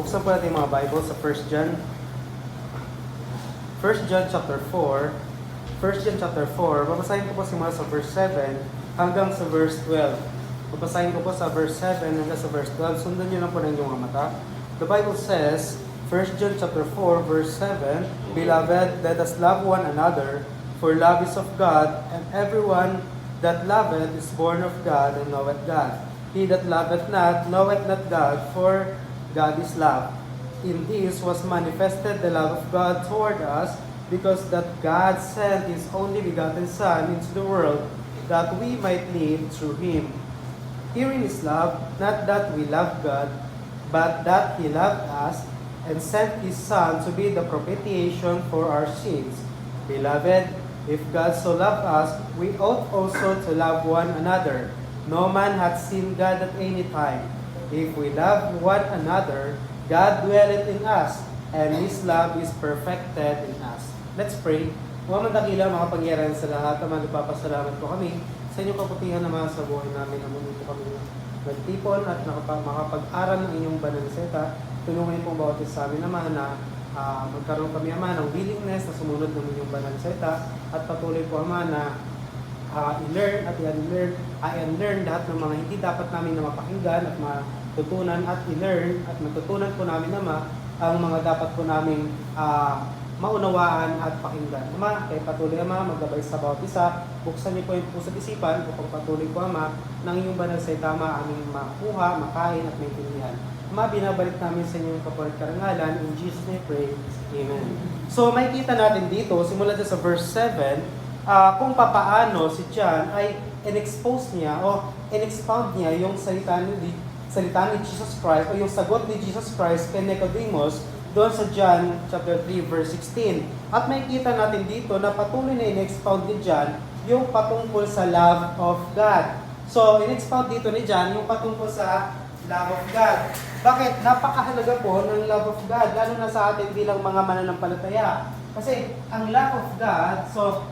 Buksan po natin yung mga Bible sa 1 John. 1 John chapter 4. 1 John chapter 4. Babasahin ko po simula sa verse 7 hanggang sa verse 12. Babasahin ko po sa verse 7 hanggang sa verse 12. Sundan nyo lang po ng inyong mga mata. The Bible says, 1 John chapter 4 verse 7, Beloved, let us love one another, for love is of God, and everyone that loveth is born of God and knoweth God. He that loveth not knoweth not God, for God is love. In this was manifested the love of God toward us, because that God sent His only begotten Son into the world, that we might live through Him. Herein is love, not that we love God, but that He loved us, and sent His Son to be the propitiation for our sins. Beloved, if God so loved us, we ought also to love one another. No man hath seen God at any time. If we love one another, God dwelleth in us, and His love is perfected in us. Let's pray. Mga mandakila, mga pangyarihan sa lahat, Ama, nagpapasalamat po kami sa inyong kaputihan naman sa buhay namin. Namunin po kami nagtipon at makapag-aral ng inyong banal na salita. Tulungan po bawat isa sa amin naman na magkaroon kami, Ama, ng willingness na sumunod ng inyong banal na salita, at patuloy po, Ama, na i-learn at i-unlearn lahat ng mga hindi dapat namin na mapakinggan at matutunan, at i-learn at matutunan po namin, Ama, ang mga dapat po namin maunawaan at pakinggan. Ama, kay patuloy, Ama, maggabay sa bawat isa. Buksan niyo po yung puso at isipan upang patuloy po, Ama, ng inyong banal sa itama aming makuha, makain at maintindihan. Ama, binabalik namin sa inyong kapalit karangalan. In Jesus' name pray. Amen. So, may kita natin dito, simula sa verse 7, kung papaano si John ay in-expose niya o in-expound niya yung salita ni Jesus Christ o yung sagot ni Jesus Christ kay Nicodemus doon sa John chapter 3 verse 16. At may kita natin dito na patuloy na in-expound ni John yung patungkol sa love of God. So, in-expound dito ni John yung patungkol sa love of God. Bakit? Napakahalaga po ng love of God, lalo na sa atin bilang mga mananampalataya. Kasi ang love of God, so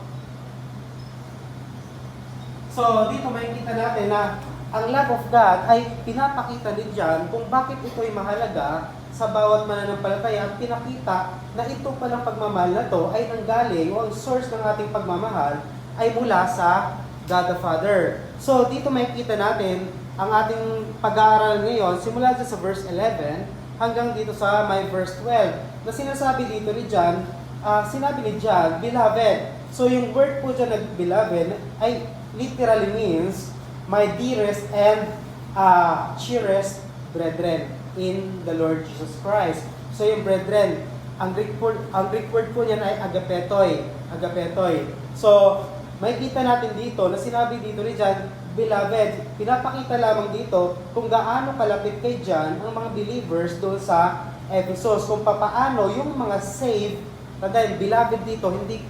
dito makikita natin na ang love of God ay pinapakita ni John kung bakit ito ay mahalaga sa bawat mananampalataya, at pinakita na ito palang pagmamahal na to ay nanggaling o ang source ng ating pagmamahal ay mula sa God the Father. So dito makikita natin ang ating pag-aaral ngayon simula sa verse 11 hanggang dito sa may verse 12 na sinasabi dito ni John, sinabi ni John, Beloved. So yung word po dyan na beloved ay literally means my dearest and cherished brethren in the Lord Jesus Christ. So yung brethren, ang Greek word po niyan ay agapetoy. So makikita natin dito na sinabi dito ni John, Beloved, pinapakita lamang dito kung gaano kalapit kay John ang mga believers doon sa Ephesus, kung papaano yung mga saved, na dahil beloved dito, hindi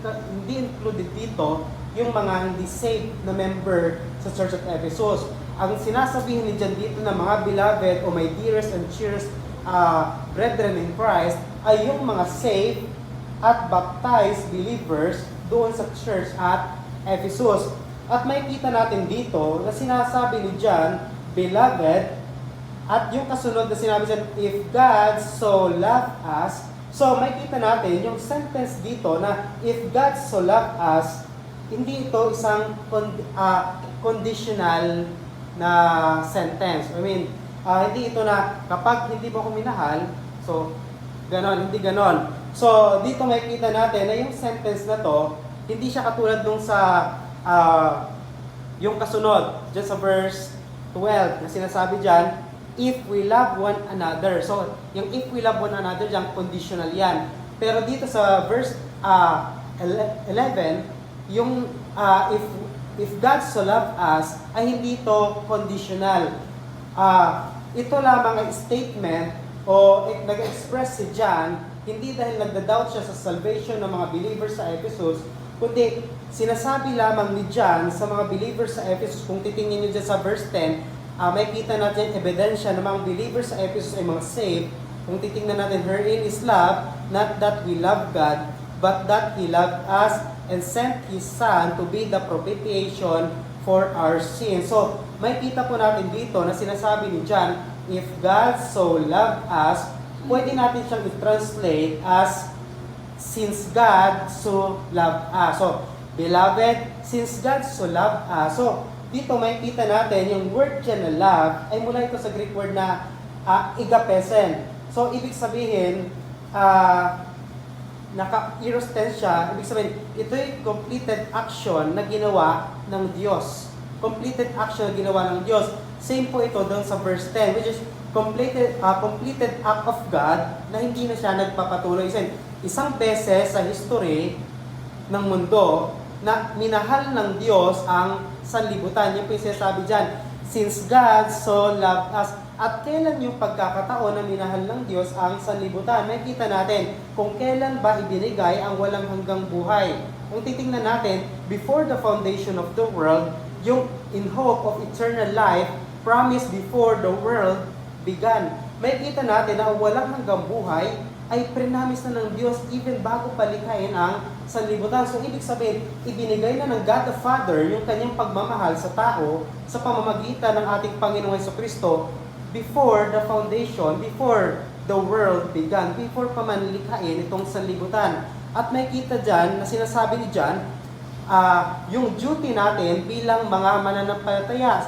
included dito yung mga hindi saved na member sa Church of Ephesus. Ang sinasabihin ni John dito na mga beloved o my dearest and cherished brethren in Christ ay yung mga saved at baptized believers doon sa church at Ephesus. At may kita natin dito na sinasabi ni John, Beloved, at yung kasunod na sinabi niya, if God so loved us, so may kita natin yung sentence dito na if God so loved us, hindi ito isang conditional na sentence. I mean, hindi ito na kapag hindi mo ko minahal, so ganon, hindi ganon. So dito may kita natin na yung sentence na to, hindi siya katulad nung sa yung kasunod, dyan sa verse 12, na sinasabi dyan, if we love one another. So, yung if we love one another, dyan, conditional yan. Pero dito sa verse 11, yung if God so loved us, ay hindi ito conditional. Ito lamang ay statement o nag-express si John, hindi dahil nagda-doubt siya sa salvation ng mga believers sa Ephesus, kundi sinasabi lamang ni John sa mga believers sa Ephesus. Kung titingin nyo dyan sa verse 10, may kita natin ebidensya ng mga believers sa Ephesus ay mga saved. Kung titingnan natin, herein is love, not that we love God, but that He loved us and sent His Son to be the propitiation for our sins. So, may kita po natin dito na sinasabi ni John, if God so loved us, pwede natin siyang i-translate as since God so loved us. So, beloved, since God so loved us. So, dito makikita natin yung word dyan na love ay mula ito sa Greek word na igapesen. So, ibig sabihin, naka-eros tense siya, ibig sabihin, ito yung completed action na ginawa ng Diyos. Completed action na ginawa ng Diyos. Same po ito doon sa verse 10, which is completed act of God na hindi na siya nagpapatuloy. Isang beses sa history ng mundo na minahal ng Diyos ang sanlibutan. Yung po yung sinasabi dyan, since God so loved us. At kailan yung pagkakataon na minahal ng Diyos ang sanlibutan? Makikita natin kung kailan ba ibinigay ang walang hanggang buhay. Kung titingnan natin, before the foundation of the world, yung in hope of eternal life, promised before the world began. Makikita natin na ang walang hanggang buhay ay prinamis na ng Diyos even bago palikhain ang sanlibutan. So, ibig sabihin, ibinigay na ng God the Father yung kanyang pagmamahal sa tao sa pamamagitan ng ating Panginoong Jesucristo before the foundation, before the world began, before pa man likhain itong sanlibutan. At makikita dyan na sinasabi ni John, yung duty natin bilang mga mananampalataya.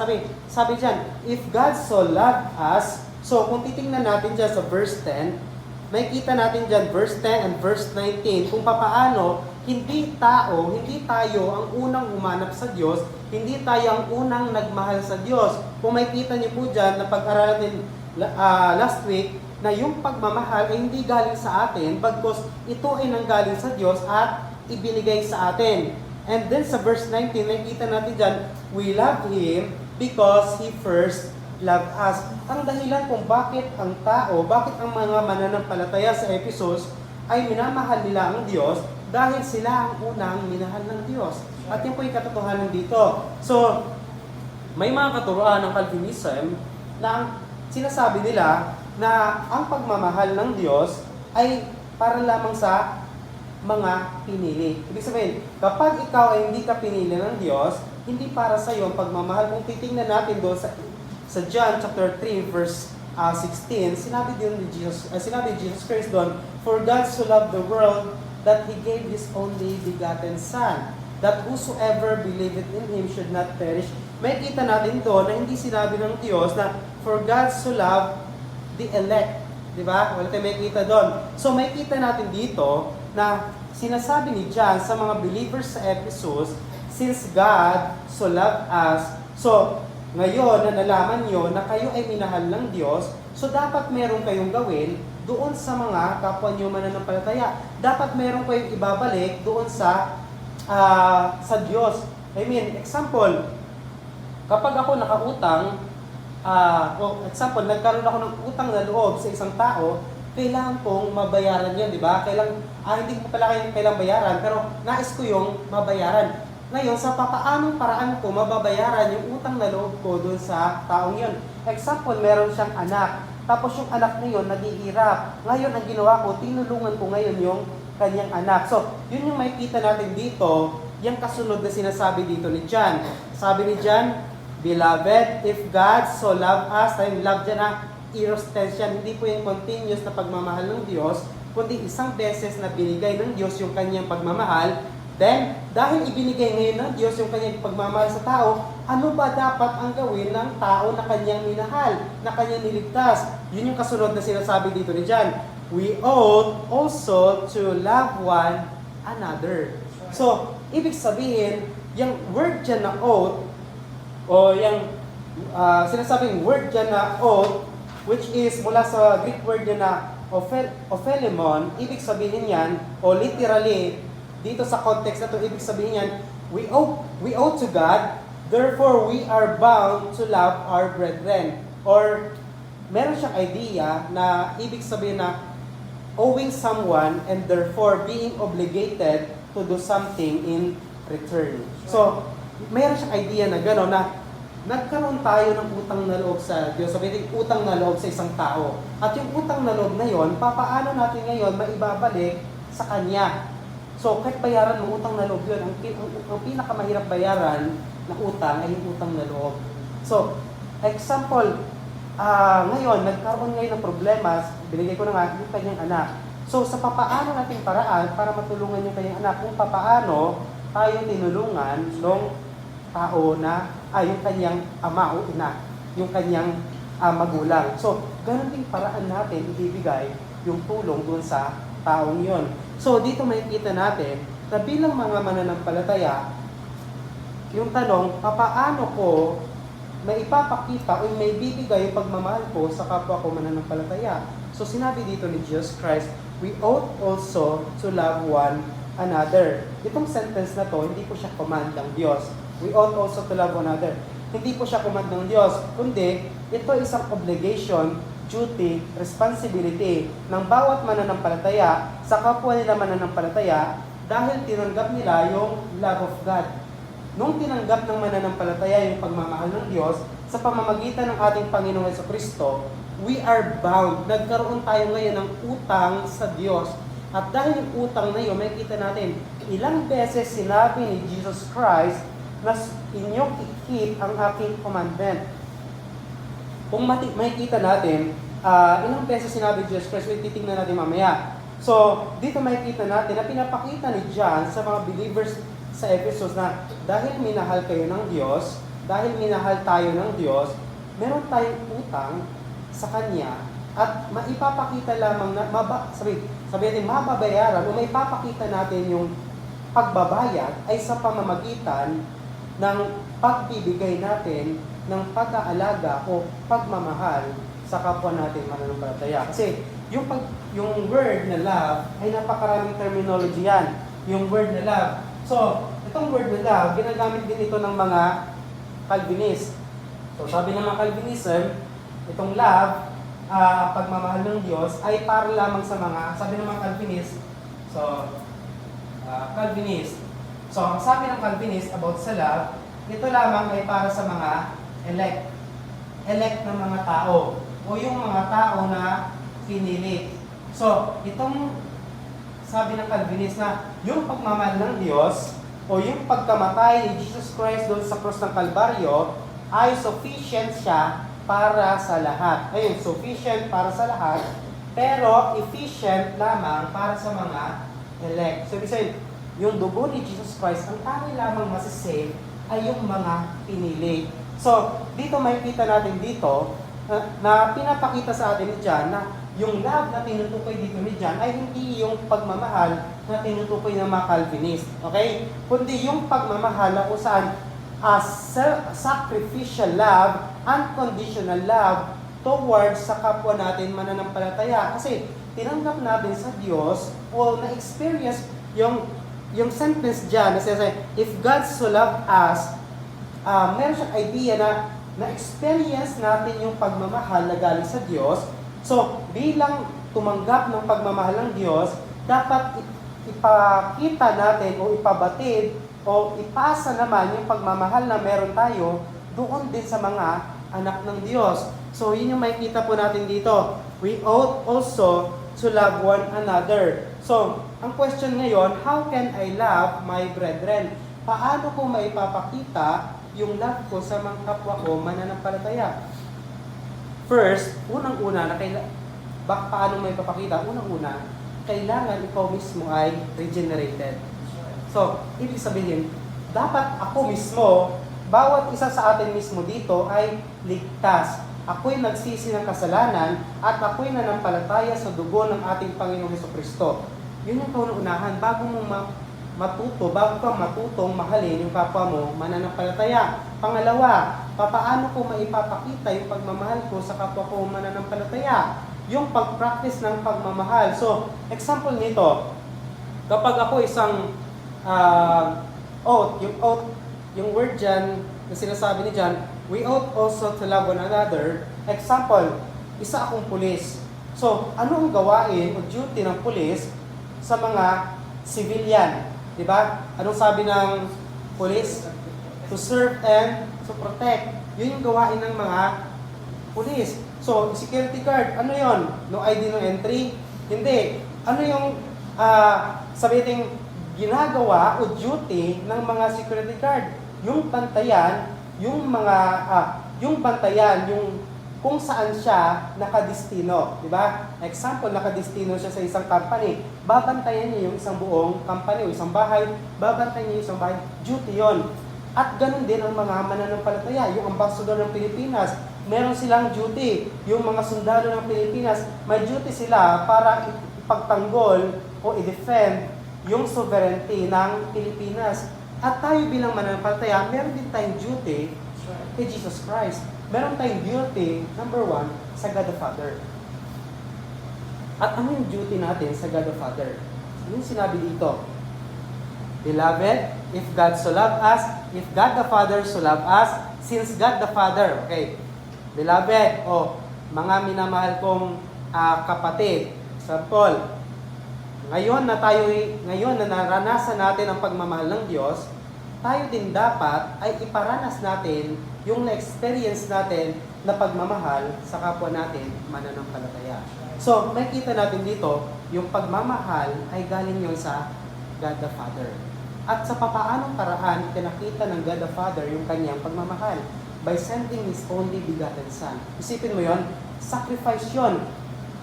Sabi dyan, if God so loved us, so kung titingnan natin dyan sa verse 10, makikita natin dyan verse 10 and verse 19 kung papaano hindi tayo ang unang humanap sa Diyos, hindi tayo ang unang nagmahal sa Diyos. Kung makikita niyo po dyan na pag-aralan natin last week, na yung pagmamahal ay hindi galing sa atin, bagkus ito ay nanggaling sa Diyos at ibinigay sa atin. And then sa verse 19, nakikita natin dyan, we love Him because He first loved us. Ang dahilan kung bakit ang mga mananampalataya sa Ephesus ay minamahal nila ang Diyos dahil sila ang unang minahal ng Diyos. At yun po yung katotohanan dito. So, may mga katuroan ng Calvinism na sinasabi nila na ang pagmamahal ng Diyos ay para lamang sa mga pinili. Ibig sabihin, kapag ikaw ay hindi ka pinili ng Diyos, hindi para sa iyo ang pagmamahal. Kung titingnan natin doon sa John chapter 3 verse 16, sinabi ni Jesus Christ doon, for God so loved the world that He gave His only begotten Son, that whosoever believeth in Him should not perish. May kita natin doon na hindi sinabi ng Diyos na for God so loved the elect. Diba? Wala tayo may kita doon. So may kita natin dito na sinasabi ni John sa mga believers sa Ephesus, since God so loved us, so ngayon na nalaman nyo na kayo ay minahal ng Diyos, so dapat meron kayong gawin doon sa mga kapwa nyo mananampalataya. Dapat meron kayong ibabalik doon sa Diyos. I mean, example, kapag ako nakautang, nagkaroon ako ng utang na loob sa isang tao, kailangan kong mabayaran yan, di ba? Hindi ko pala kailangan bayaran, pero nais ko yung mabayaran. Ngayon, sa papaanong paraan ko mababayaran yung utang na loob ko doon sa taong yun. Example, meron siyang anak. Tapos yung anak na yun, naghihirap. Ngayon, ang ginawa ko, tinulungan ko ngayon yung kanyang anak. So, yun yung makikita natin dito, yung kasunod na sinasabi dito ni John. Sabi ni John, beloved, if God so loved us, yung love dyan na eros tense yan, hindi po yung continuous na pagmamahal ng Diyos, kundi isang beses na binigay ng Diyos yung kanyang pagmamahal. Then, dahil ibinigay ngayon ng Diyos yung kanyang pagmamahal sa tao, ano ba dapat ang gawin ng tao na kanyang minahal, na kanyang niligtas? Yun yung kasunod na sinasabi dito ni John. We ought also to love one another. So, ibig sabihin, yung word dyan na ought, o yung sinasabing word dyan na ought, which is mula sa Greek word dyan na ophelimon, ibig sabihin yan, o literally, dito sa context na to, ibig sabihin yan, we owe to God, therefore we are bound to love our brethren. Or, meron siyang idea na ibig sabihin na owing someone and therefore being obligated to do something in return. So, meron siyang idea na gano'n na nagkaroon tayo ng utang na loob sa Diyos. Sabihin, utang na loob sa isang tao. At yung utang na loob na yon, papaano natin ngayon maibabalik sa Kanya? So, kahit bayaran ng utang na loob yun, ang pinakamahirap bayaran na utang ay yung utang na loob. So, example, ngayon, nagkaroon ngayon ng problema, binigay ko na nga yung kanyang anak. So, sa papaano nating paraan para matulungan yung kanyang anak, kung papaano tayo tinulungan ng tao na, yung kanyang ama o ina, yung kanyang magulang. So, ganun din paraan natin ibibigay yung tulong dun sa taong yon. So, dito makikita natin na bilang mga mananampalataya, yung tanong, papaano ko may ipapakita o may bibigay yung pagmamahal ko sa kapwa ko mananampalataya? So, sinabi dito ni Jesus Christ, we ought also to love one another. Itong sentence na to, hindi po siya command ng Diyos. We ought also to love one another. Hindi po siya command ng Diyos, kundi ito isang obligation, duty, responsibility ng bawat mananampalataya sa kapwa nila mananampalataya dahil tinanggap nila yung love of God. Nung tinanggap ng mananampalataya yung pagmamahal ng Diyos sa pamamagitan ng ating Panginoong Jesucristo, we are bound. Nagkaroon tayo ngayon ng utang sa Diyos. At dahil yung utang na yun, makikita natin, ilang beses sinabi ni Jesus Christ na inyong i-keep ang aking commandment. Kung makikita natin, ilang beses sinabi ni Jesus Christ, titingnan natin mamaya. So, dito makikita natin na pinapakita ni John sa mga believers sa Ephesus na dahil minahal kayo ng Diyos, dahil minahal tayo ng Diyos, meron tayong utang sa Kanya at maipapakita lamang na, sabihin mababayaran o maipapakita natin yung pagbabayad ay sa pamamagitan ng pagbibigay natin ng pag-aalaga o pagmamahal sa kapwa natin mananampalataya. Kasi yung word na love ay napakaraming terminology yan. Yung word na love. So, itong word na love, ginagamit din ito ng mga Calvinist. So, sabi ng mga Calvinism, itong love, pagmamahal ng Diyos, ay para lamang sa mga, sabi ng mga Calvinist, Calvinist. So, ang sabi ng Calvinist about sa love, ito lamang ay para sa mga elect. Elect ng mga tao. O yung mga tao na pinili. So, itong sabi ng Calvinist na yung pagmamahal ng Diyos o yung pagkamatay ni Jesus Christ doon sa cross ng Kalbaryo ay sufficient siya para sa lahat. Ayun, sufficient para sa lahat, pero efficient lamang para sa mga elect. So, ibig sabihin, yung dugo ni Jesus Christ, ang tanging lamang masisave ay yung mga pinili. So, dito makikita natin dito na pinapakita sa atin ni John na yung love na tinutukoy dito ni John ay hindi yung pagmamahal na tinutukoy ng mga Calvinist. Okay? Kundi yung pagmamahal na kung saan sacrificial love, unconditional love towards sa kapwa natin mananampalataya. Kasi tinanggap natin sa Diyos o na-experience yung sentence dyan na says, if God so loved us, meron siyang idea na na-experience natin yung pagmamahal na galing sa Diyos. So, bilang tumanggap ng pagmamahal ng Diyos, dapat ipakita natin o ipabatid o ipasa naman yung pagmamahal na meron tayo doon din sa mga anak ng Diyos. So, yun yung makikita po natin dito. We ought also to love one another. So, ang question ngayon, how can I love my brethren? Paano ko maipapakita yung love ko sa mga kapwa ko mananampalataya? First, unang-una, paano may papakita? Unang-una, kailangan ikaw mismo ay regenerated. So, ibig sabihin, dapat ako mismo, bawat isa sa atin mismo dito ay ligtas. Ako'y nagsisi ng kasalanan at ako'y nanampalataya sa dugo ng ating Panginoong Jesucristo. Yun yung kauna-unahan, bago ka matutong mahalin yung kapwa mo, mananampalataya. Pangalawa, papaano ko maipapakita yung pagmamahal ko sa kapwa ko mananampalataya? Yung pag-practice ng pagmamahal. So, example nito, kapag ako isang oath, yung word dyan, na sinasabi ni John, we ought also to love one another. Example, isa akong pulis. So, ano ang gawain o duty ng pulis sa mga civilian? Diba? Anong sabi ng pulis? To serve and to protect. Yun yung gawain ng mga pulis. So, security guard, ano yon? No ID, no entry? Hindi. Ano yung sabihin ginagawa o duty ng mga security guard? Yung bantayan, yung kung saan siya nakadistino, di ba? Example, nakadistino siya sa isang company. Babantayan niya yung isang buong company o isang bahay, babantayan niya yung isang bahay, duty yon. At ganun din ang mga mananampalataya, yung ambassador ng Pilipinas, meron silang duty. Yung mga sundalo ng Pilipinas, may duty sila para ipagtanggol o i-defend yung sovereignty ng Pilipinas. At tayo bilang mananampalataya, meron din tayong duty kay Jesus Christ. Meron tayong duty, number 1, sa God the Father. At ano yung duty natin sa God the Father? Ano yung sinabi dito? Beloved, if God so loved us, if God the Father so loved us, since God the Father, okay, beloved, mga minamahal kong kapatid, sa Paul, ngayon na naranasan natin ang pagmamahal ng Diyos, tayo din dapat ay iparanas natin yung na-experience natin na pagmamahal sa kapwa natin mananampalataya. So, makikita natin dito, yung pagmamahal ay galing yun sa God the Father. At sa papaanong paraan, pinakita ng God the Father yung kanyang pagmamahal by sending His only begotten Son. Isipin mo yon, sacrifice yon.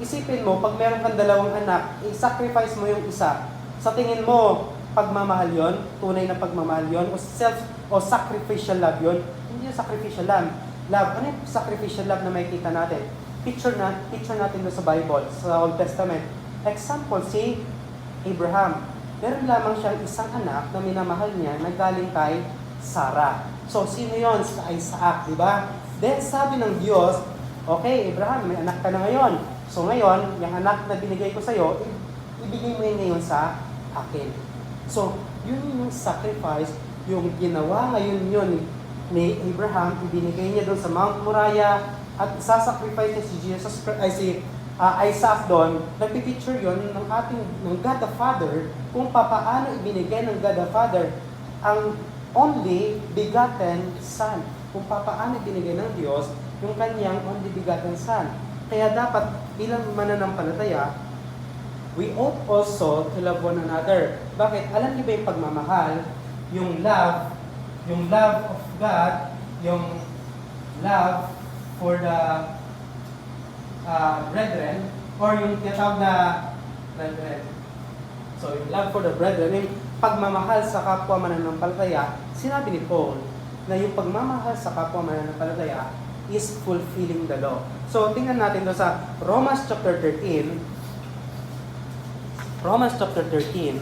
Isipin mo, pag meron kang dalawang anak, i-sacrifice mo yung isa. Sa tingin mo, pagmamahal yon, tunay na pagmamahal yon, o sacrificial love yon? Hindi yung sacrificial love. Ano yung sacrificial love na makikita natin? Picture natin doon sa Bible, sa Old Testament. Example, si Abraham. Meron lamang siyang isang anak na minamahal niya na galing kay Sarah. So, sino yon? Sa Isaac, di ba? Then, sabi ng Diyos, okay, Abraham, may anak ka na ngayon. So, ngayon, yung anak na binigay ko sa'yo, ibigay mo yun ngayon sa akin. So, yun yung sacrifice, yung ginawa ngayon yun ni Abraham, ibinigay niya doon sa Mount Moriah, at isasacrifice niya si Isaac doon. Nagpipicture yun ng God the Father, kung papaano ibinigay ng God the Father ang only begotten Son. Kung papaano ibinigay ng Diyos yung kanyang only begotten Son. Kaya dapat bilang mananampalataya, we ought also to love one another. Bakit? Alam niyo ba yung pagmamahal, yung love of God, yung love for the brethren, or yung tinatawag na brethren. So, yung love for the brethren, yung pagmamahal sa kapwa mananampalataya, sinabi ni Paul na yung pagmamahal sa kapwa mananampalataya is fulfilling the law. So, tingnan natin doon sa Romans chapter 13. Romans chapter 13.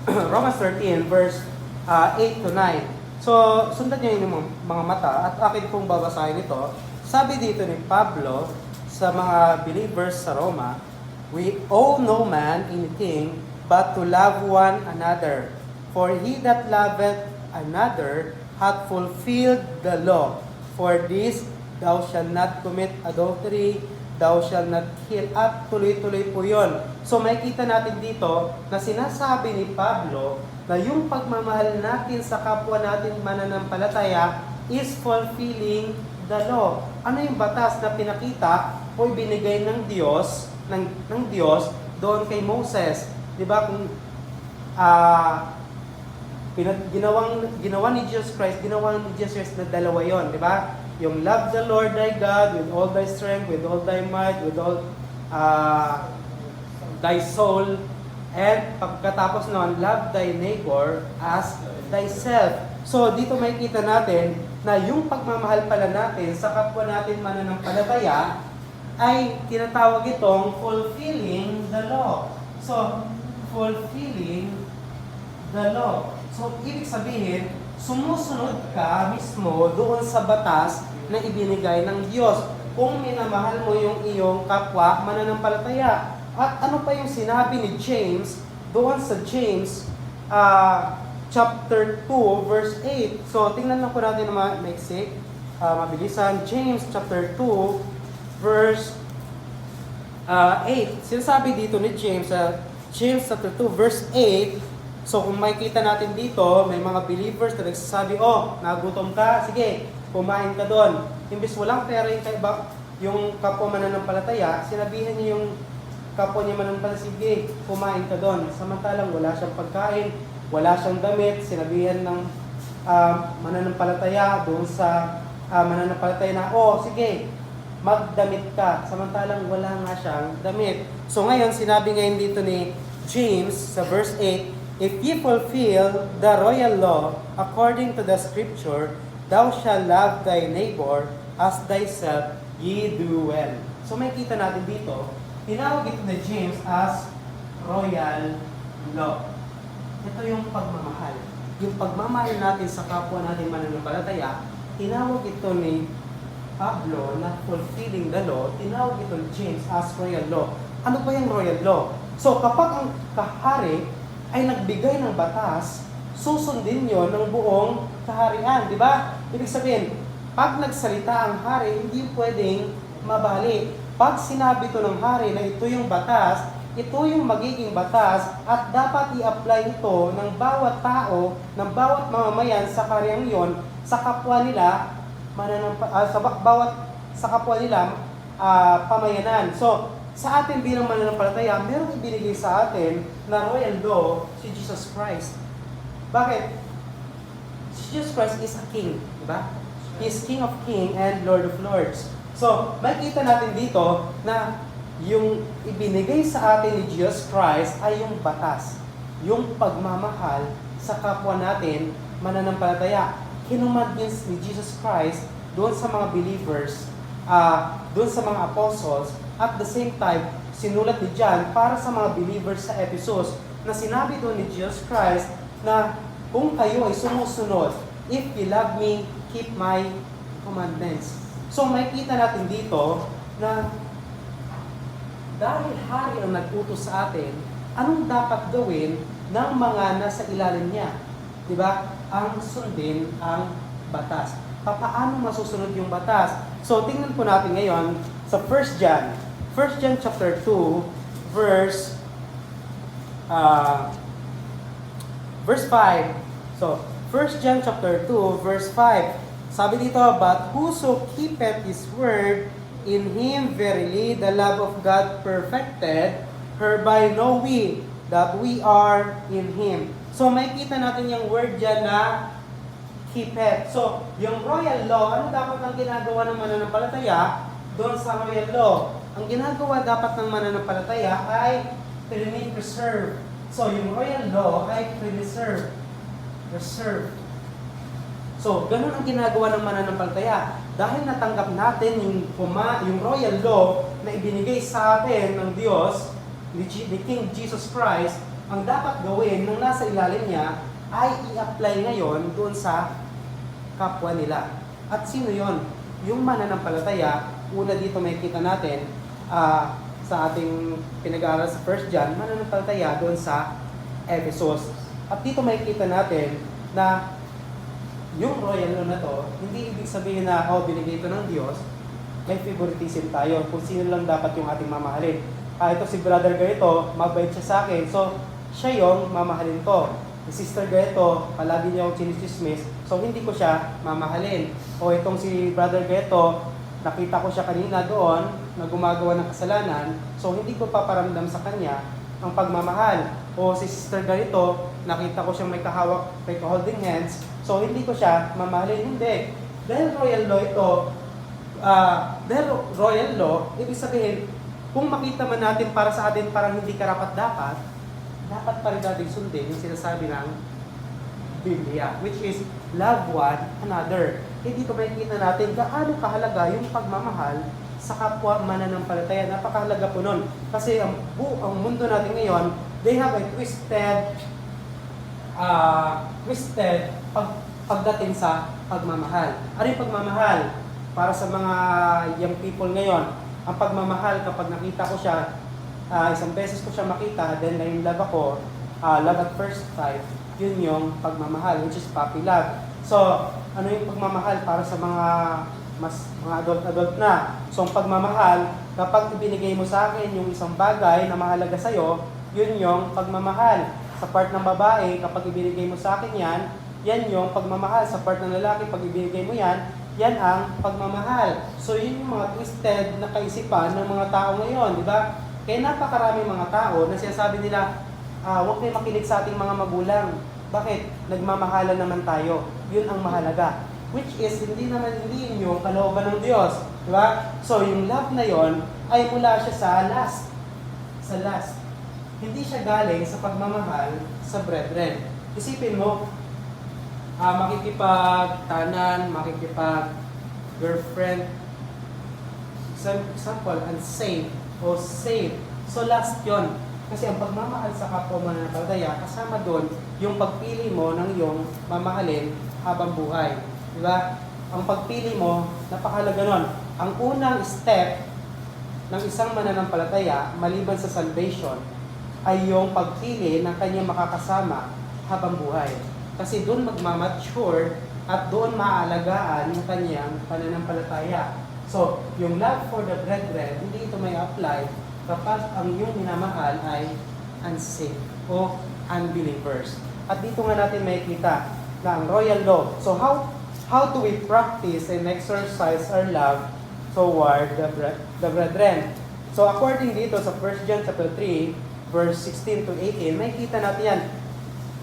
Romans 13 verse 8 to 9. So, sundan niyo yung mga mata at akin pong babasahin ito. Sabi dito ni Pablo sa mga believers sa Roma, we owe no man anything but to love one another. For he that loveth another hath fulfilled the law. For this, thou shalt not commit adultery, thou shalt not kill. At tuloy-tuloy po yun. So makikita natin dito na sinasabi ni Pablo na yung pagmamahal natin sa kapwa natin mananampalataya is fulfilling the law. Ano yung batas na pinakita o ibinigay ng Diyos doon kay Moses? 'Di ba kung ginawa ni Jesus Christ na dalawa 'yon, 'di ba? Yung love the Lord thy God with all thy strength, with all thy might, with all thy soul, and pagkatapos noon, love thy neighbor as thyself. So dito makikita natin na yung pagmamahal pala natin sa kapwa natin mananampalataya ay tinatawag itong fulfilling the law. So, fulfilling the law. So, ibig sabihin, sumusunod ka mismo doon sa batas na ibinigay ng Diyos kung minamahal mo yung iyong kapwa mananampalataya. At ano pa yung sinabi ni James doon sa James chapter 2 verse 8. So, tingnan lang po natin na maiksi, mabilisan. James chapter 2 verse 8. Sinasabi dito ni James, James chapter 2 verse 8. So, kung makikita natin dito, may mga believers na nagsasabi, nagutom ka, sige, kumain ka doon. Imbis walang pera yung kapwa mananampalataya, sinabihan niya yung kapwa niya mananampalataya, sige, kumain ka doon. Samantalang wala siyang pagkain, wala siyang damit, sinabihan ng mananampalataya doon sa mananampalataya na, sige, magdamit ka. Samantalang wala nga siyang damit. So ngayon, sinabi ngayon dito ni James sa verse 8, if ye fulfill the royal law according to the scripture, thou shalt love thy neighbor as thyself, ye do well. So may kita natin dito, tinawag ito ni James as royal law. Ito yung pagmamahal. Yung pagmamahal natin sa kapwa natin mananampalataya, tinawag ito ni Pablo na fulfilling the law, tinawag ito ni James as royal law. Ano ba yung royal law? So kapag ang kahari ay nagbigay ng batas, susundin yon ng buong kaharian, di ba? Ibig sabihin, pag nagsalita ang hari, hindi pwedeng mabali. Pag sinabi ito ng hari na ito yung batas, ito yung magiging batas at dapat i-apply ito ng bawat tao, ng bawat mamamayan sa kahariang yon, sa kapwa nila, sa kapwa nila pamayanan. So, sa atin bilang mananampalataya, merong ibinigay sa atin na royal law si Jesus Christ. Bakit? Jesus Christ is a king, di ba? He is King of Kings and Lord of Lords. So, makikita natin dito na yung ibinigay sa atin ni Jesus Christ ay yung batas, yung pagmamahal sa kapwa natin mananampalataya. Hinumad ni Jesus Christ doon sa mga believers, doon sa mga apostles, at the same time, sinulat ni John para sa mga believers sa Ephesus na sinabi doon ni Jesus Christ na kung kayo ay sumusunod, if you love me, keep my commandments. So makikita natin dito na dahil hari ang nag-utos sa atin, anong dapat gawin ng mga nasa ilalim niya? Diba? Ang sundin ang batas. Paano masusunod yung batas? So tingnan po natin ngayon sa 1 John. 1 John chapter 2, verse 5. So, 1 John chapter 2, verse 5. Sabi dito, but whoso keepeth his word, in him verily the love of God perfected, hereby know we that we are in him. So, makikita natin yung word dyan na keepeth. So, yung royal law, ano dapat ang ginagawa ng mananampalataya doon sa royal law? Ang ginagawa dapat ng mananampalataya ay to remain preserved. So, yung royal law ay preserve. Preserve. So, ganun ang ginagawa ng mananampalataya. Dahil natanggap natin yung royal law na ibinigay sa atin ng Diyos, ni King Jesus Christ, ang dapat gawin ng nasa ilalim niya ay i-apply ngayon doon sa kapwa nila. At sino yon? Yung mananampalataya, una dito makikita natin, sa ating pinag-aaral sa 1 John, mananampalataya doon sa Ephesus. At dito makikita natin na yung royal law na to, hindi ibig sabihin na, binigay ito ng Diyos, may favoritism tayo kung sino lang dapat yung ating mamahalin. Ito si brother ganito, mabait siya sa akin, so siya yung mamahalin ko. Si sister ganito, palagi niya akong chinisismis, so hindi ko siya mamahalin. O itong si brother ganito, nakita ko siya kanina doon na gumagawa ng kasalanan, so hindi ko paparamdam sa kanya ang pagmamahal. O si sister ganito, nakita ko siyang may kahawak, may holding hands, so hindi ko siya mamahalin. Hindi. Dahil royal law ito, dahil royal law, ibig sabihin, kung makita man natin para sa atin parang hindi karapat-dapat, dapat pa rin natin sundin yung sinasabi ng Biblia, which is love one another. Dito makikita natin gaano kahalaga yung pagmamahal sa kapwa mananampalataya. Napakahalaga po nun. Kasi ang mundo natin ngayon, they have a twisted pagdating sa pagmamahal. Ano yung pagmamahal? Para sa mga young people ngayon, ang pagmamahal kapag nakita ko siya, isang beses ko siya makita, then na-in-love ako, love at first sight, yun yung pagmamahal, which is puppy love. So, ano yung pagmamahal para sa mga adult na? So, ang pagmamahal, kapag ibinigay mo sa akin yung isang bagay na mahalaga sa'yo, yun yung pagmamahal. Sa part ng babae, kapag ibinigay mo sa akin yan yung pagmamahal. Sa part ng lalaki, pag ibinigay mo yan ang pagmamahal. So, yun yung mga twisted na kaisipan ng mga tao ngayon, di ba? Kaya napakaraming mga tao na sinasabi nila, huwag kayo makinig sa ating mga magulang. Bakit? Nagmamahalan naman tayo. Yun ang mahalaga. which is hindi yung kalooban ng Diyos. Diba? So, yung love na yon ay mula siya sa lust. Sa lust. Hindi siya galing sa pagmamahal sa brethren. Isipin mo, makikipagtanan, makikipag-girlfriend, example, unsaved o saved. So, lust yon. Kasi ang pagmamahal sa kapwa mananampalataya, kasama doon yung pagpili mo ng iyong mamahalin habang buhay. Diba? Ang pagpili mo, napakahalaga nun. Ang unang step ng isang mananampalataya, maliban sa salvation, ay yung pagpili ng kanyang makakasama habang buhay. Kasi doon magmamature at doon maaalagaan yung kanyang pananampalataya. So, yung love for the brethren, hindi ito may apply kapag ang iyong minamahal ay unsaved o unbelievers. At dito nga natin makikita na ang royal law. So, how do we practice and exercise our love toward the brethren? So, according dito sa 1 John chapter 3, verse 16 to 18, makikita natin yan.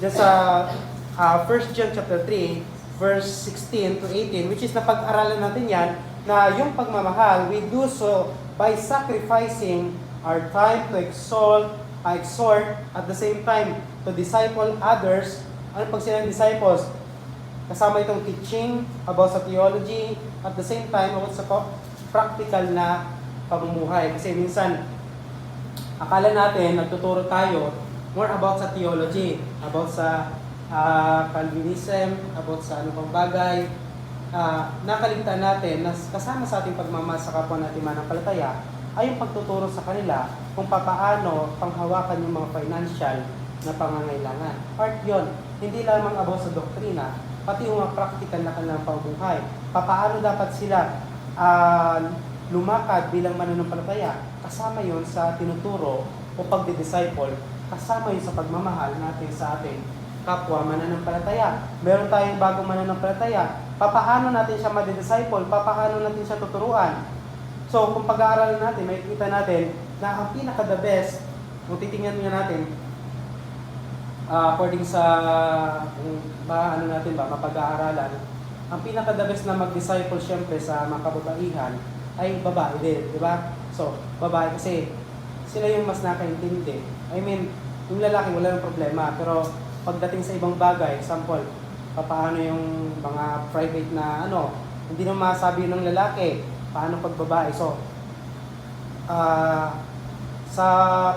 Just sa 1 John chapter 3, verse 16 to 18, which is napag-aralan natin yan, na yung pagmamahal, we do so by sacrificing our time to exhort, at the same time, to disciple others. Ano pag silang disciples? Kasama itong teaching about sa theology, at the same time, about sa practical na pamumuhay. Kasi minsan, akala natin, nagtuturo tayo more about sa theology, about sa Calvinism, about sa ano pang bagay. Nakaligtaan natin na kasama sa ating pagmamahal sa kapwa natin mananampalataya ay yung pagtuturo sa kanila kung paano panghawakan yung mga financial na pangangailangan. Part yon, hindi lamang about sa doktrina, pati yung mga practical na kanilang pamumuhay. Paano dapat sila lumakad bilang mananampalataya, kasama yon sa tinuturo o pagdi-disciple, kasama yun sa pagmamahal natin sa ating kapwa mananampalataya. Meron tayong bagong mananampalataya, paano natin siya madi-disciple, paano natin siya tuturuan. So, kung pag-aaralan natin, makikita natin na ang pinaka-the best, kung titingnan nga natin, according sa mapag-aaralan, ang pinaka-the best na mag-disciple syempre sa mga kababaihan ay babae din, di ba? So, babae kasi sila yung mas nakaintindi. I mean, yung lalaki wala ng problema, pero pagdating sa ibang bagay, example, paano yung mga private na hindi naman masabi ng lalaki, paano pag babae. So, sa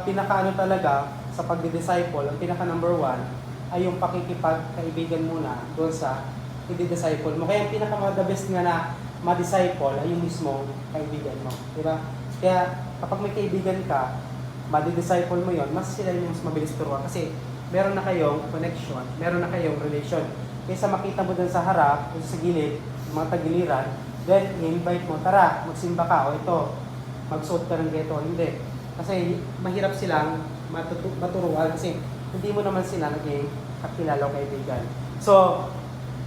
pinaka talaga, sa pagdi-disciple, ang pinaka number 1 ay yung pakikipagkaibigan muna doon sa i-disciple mo. Kaya ang pinaka the best nga na ma-disciple ay yung mismo kaibigan mo. Diba? Kaya kapag may kaibigan ka, ma-disciple mo yon, mas sila yung mas mabilis turuan. Kasi meron na kayong connection, meron na kayong relation. Kaysa makita mo dun sa harap, o sa gilid, mga tagiliran, then i-invite mo, tara, magsimba ka, o ito, magsuot ka ng geto. Hindi. Kasi mahirap silang maturuan kasi hindi mo naman sila naging kakilala o kaibigan. So,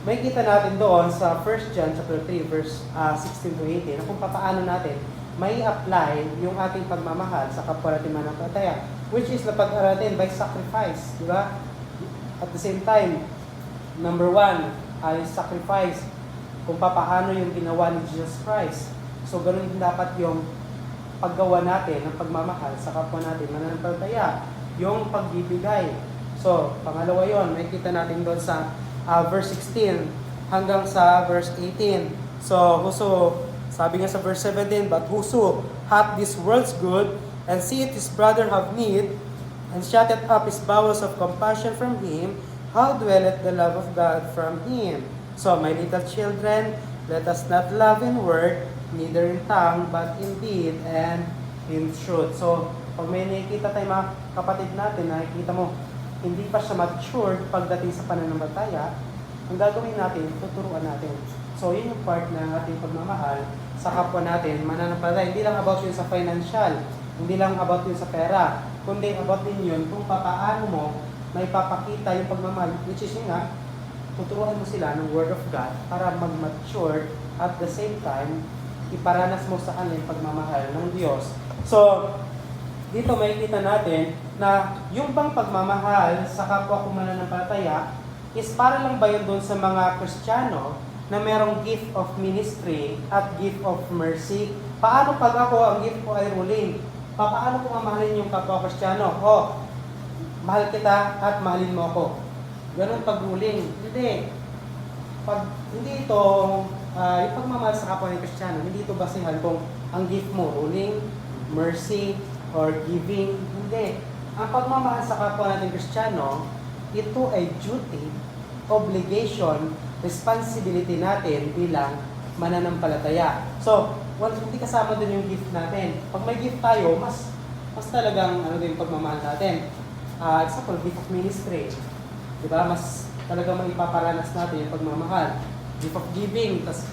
may kita natin doon sa 1 John chapter 3 verse 16 to 18 na kung paano natin may apply yung ating pagmamahal sa kapwa natin mananampalataya, which is napag-aralan by sacrifice, di ba? At the same time, number 1 ay sacrifice kung paano yung ginawa ni Jesus Christ. So, ganun din dapat yung paggawa natin ng pagmamahal sa kapwa natin mananampalataya, yung pagbibigay. So, pangalawa yon, may kita natin doon sa verse 16 hanggang sa verse 18. So, sabi nga sa verse 17, but whoso hath this world's good, and seeth his brother have need, and shutteth up his bowels of compassion from him, how dwelleth the love of God from him? So, my little children, let us not love in word, neither in tongue, but in deed and in truth. So, pag may nakikita tayo mga kapatid natin, nakikita mo, hindi pa siya matured pagdating sa pananampalataya, ang gagawin natin, tuturuan natin. So, yun yung part ng ating pagmamahal sa kapwa natin, mananampalataya. Hindi lang about yun sa financial, hindi lang about yun sa pera, kundi about din yun kung paano mo na ipapakita yung pagmamahal, which is yun nga, tuturuan mo sila ng Word of God para mag-mature at the same time, iparanas mo sa kanila yung pagmamahal ng Diyos. So, dito makikita natin na yung bang pagmamahal sa kapwa kung mananampalataya is para lang ba yun doon sa mga Kristiyano na merong gift of ministry at gift of mercy. Paano pag ako, ang gift ko ay ruling? Paano ko mamahalin yung kapwa Kristiyano? Mahal kita at mahalin mo ako. Ganun pag ruling. Hindi. Hindi ito, yung pagmamahal sa kapwa ng Kristiyano, hindi ito basihan kung ang gift mo, ruling, mercy, or giving. Hindi. Ang pagmamahal sa kapwa natin Kristiyano, ito ay duty, obligation, responsibility natin bilang mananampalataya. So, once hindi kasama dun yung gift natin. Pag may gift tayo, mas talagang din pagmamahal natin. Example, gift of ministry. Diba? Mas talagang maipaparanas natin yung pagmamahal. Gift of giving, tas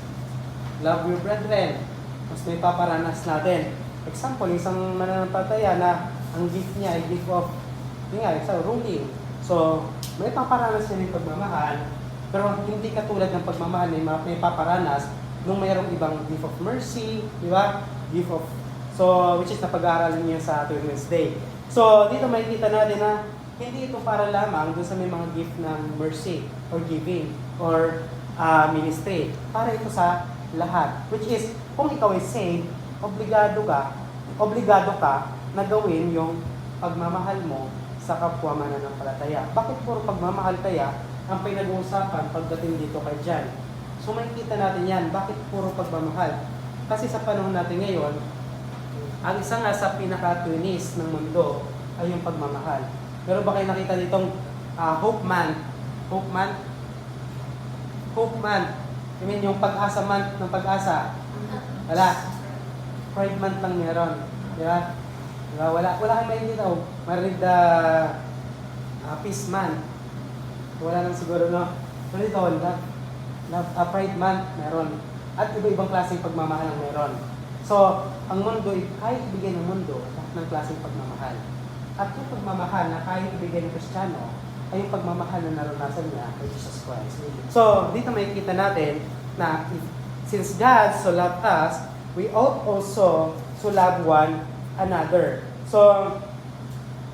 love your brethren. Mas may paparanas natin. Example, isang mananampalataya na ang gift niya ay gift of ruling. So, may paparanas niya yung pagmamahal, pero hindi katulad ng pagmamahal na may paparanas nung mayroong ibang gift of mercy, di ba? Gift of, which is napag-aaralan niya sa tuwing Wednesday. So, dito makikita natin na hindi ito para lamang doon sa may mga gift ng mercy or giving or ministry. Para ito sa lahat. Which is, kung ikaw ay saved, obligado ka na gawin yung pagmamahal mo sa kapwa mananampalataya. Bakit puro pagmamahal kaya ang pinag-uusapan pagdating dito kay John? So makikita natin yan, bakit puro pagmamahal? Kasi sa panahon natin ngayon, ang isa nga sa pinaka-twinis ng mundo ay yung pagmamahal. Pero ba kayo nakita ditong Hope Month? Hope Month? Hope Month. I mean, yung pag-asa month ng pag-asa. Wala. Pride Month lang meron. Di ba? Wala kang makikita. Marinig Peace Month. Wala nang siguro, no? Pero dito, Pride Month meron. At iba-ibang klaseng pagmamahal ang meron. So, ang mundo, kahit ibigay ng mundo, lahat ng klaseng pagmamahal. At yung pagmamahal na kahit ibigay ng Kristiyano, ay yung pagmamahal na naranasan niya kay Jesus Christ. So, dito makikita natin na since God so loved us, we ought also to love one another. So,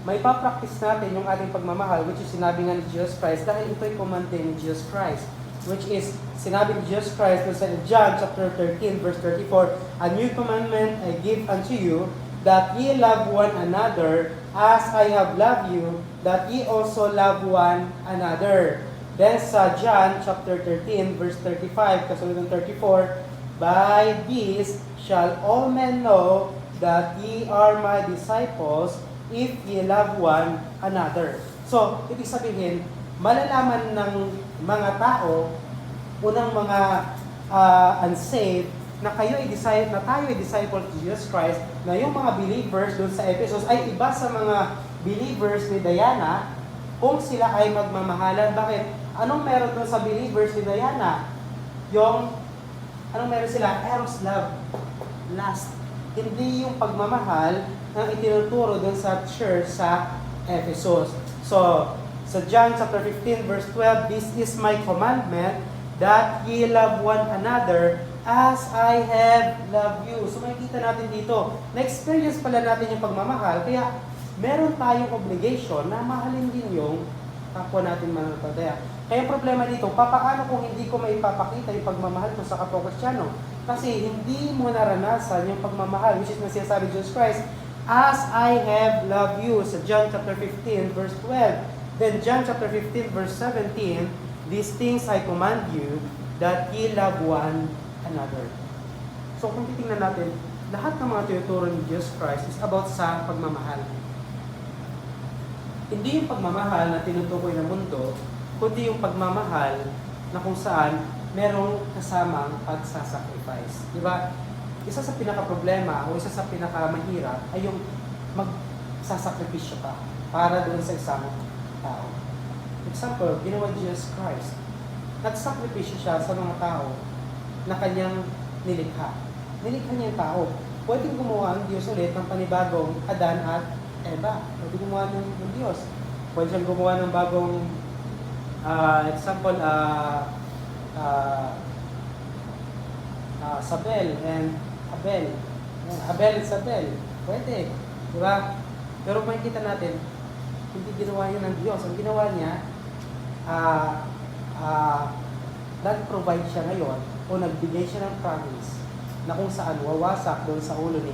may papractice natin yung ating pagmamahal, which is sinabi nga ni Jesus Christ, dahil ito'y command din ni Jesus Christ, which is sinabi ni Jesus Christ sa John chapter 13 verse 34, "A new commandment I give unto you, that ye love one another as I have loved you, that ye also love one another." Then sa John chapter 13 verse 35, kasunod ng 34, "By this shall all men know that ye are my disciples, if ye love one another." So, ibig sabihin, malalaman ng mga tao, unang mga unsaved, na kayo ay disciple, na tayo ay disciple of Jesus Christ, na yung mga believers doon sa Ephesus ay iba sa mga believers ni Diana kung sila ay magmamahalan. Bakit? Anong meron doon sa believers ni Diana? Anong meron sila? Eros love. Lust. Hindi yung pagmamahal na itinuturo doon sa church sa Ephesus. So, sa John chapter 15 verse 12, "This is my commandment, that ye love one another as I have loved you." So makikita natin dito, na-experience pala natin yung pagmamahal, kaya meron tayong obligation na mahalin din yung kapwa natin mananampalataya. Kaya problema dito, papaano kung hindi ko maipapakita yung pagmamahal ko sa kapwa Kristiyano? Kasi hindi mo naranasan yung pagmamahal, which is na sinasabi ni Jesus Christ, "As I have loved you," sa John chapter 15 verse 12. Then John chapter 15 verse 17, "These things I command you, that ye love one another." So kung titingnan natin, lahat ng mga tinuturo ni Jesus Christ is about sa pagmamahal. Hindi yung pagmamahal na tinutukoy ng mundo, kundi yung pagmamahal na kung saan merong kasamang pagsasacrifice. Di ba? Isa sa pinaka-problema o isa sa pinaka-mahirap ay yung magsasakripisyo ka para doon sa isang tao. Example, ginawa ni Jesus Christ. Nagsakripisyo siya sa mga tao na kanyang nilikha. Nilikha niya yung tao. Pwedeng gumawa ang Diyos ulit ng panibagong Adan at Eva. Pwede gumawa ng Diyos. Pwede siyang gumawa ng bagong example, Sabel and Abel. Abel and Sabel. Pwede. Diba? Pero makikita natin, hindi ginawa yun ng Diyos. Ang ginawa niya, nag-provide siya ngayon o nagbigay siya ng promise na kung saan wawasak doon sa ulo ni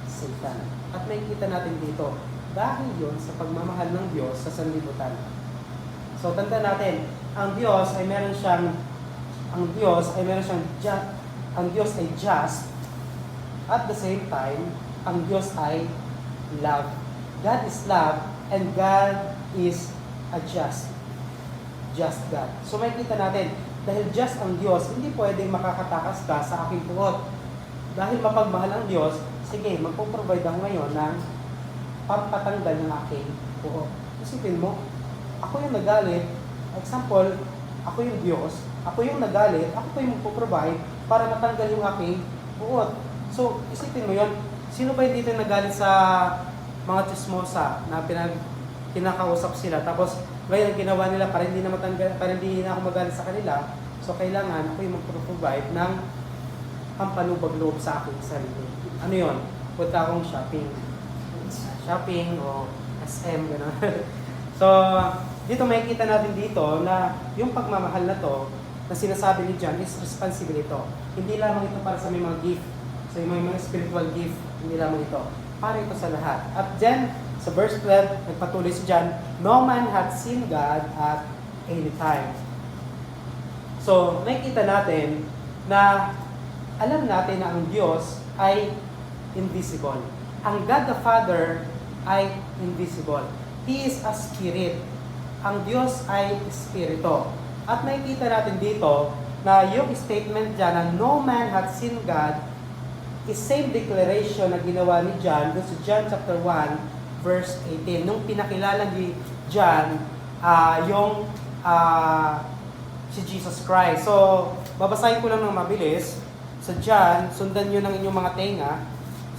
Satan. At may kita natin dito, dahil yon sa pagmamahal ng Diyos sa sanlibutan. So tanda natin, ang Diyos ay meron siyang ang Diyos ay just, at the same time, ang Diyos ay love. God is love and God is a just God. So may kita natin, dahil just ang Diyos, hindi pwedeng makakatakas ka sa aking puot. Dahil mapagmahal ang Diyos, sige, magpo-provide ako ngayon ng pampatanggal ng aking puot. Isipin mo, ako yung nagalit, example, ako yung Diyos, ako yung nagalit, ako pa yung magpo-provide para matanggal yung aking puot. So, isipin mo yun, sino ba yung dito yung nagalit sa mga chismosa na kinakausap sila, tapos ngayon ang ginawa nila para hindi na ako magalit sa kanila, so kailangan ako yung magpo-provide ng pampalubag loob sa aking sarili. Ano yun? Punta akong shopping o SM, gano'n. So, dito makikita natin dito na yung pagmamahal na to, na sinasabi ni John is responsible ito. Hindi lamang ito para sa may mga gift, sa may mga spiritual gift, hindi lamang ito. Para ito sa lahat. At then, sa verse 12, nagpatuloy si John, no man hath seen God at any time. So, nakikita natin na alam natin na ang Diyos ay invisible. Ang God the Father ay invisible. He is a spirit. Ang Diyos ay espiritu. At nakikita natin dito na yung statement dyan na no man hath seen God is same declaration na ginawa ni John doon sa John chapter 1 verse 18. Nung pinakilala ni John si Jesus Christ. So, babasahin ko lang ng mabilis. Sa John, sundan nyo ng inyong mga tenga.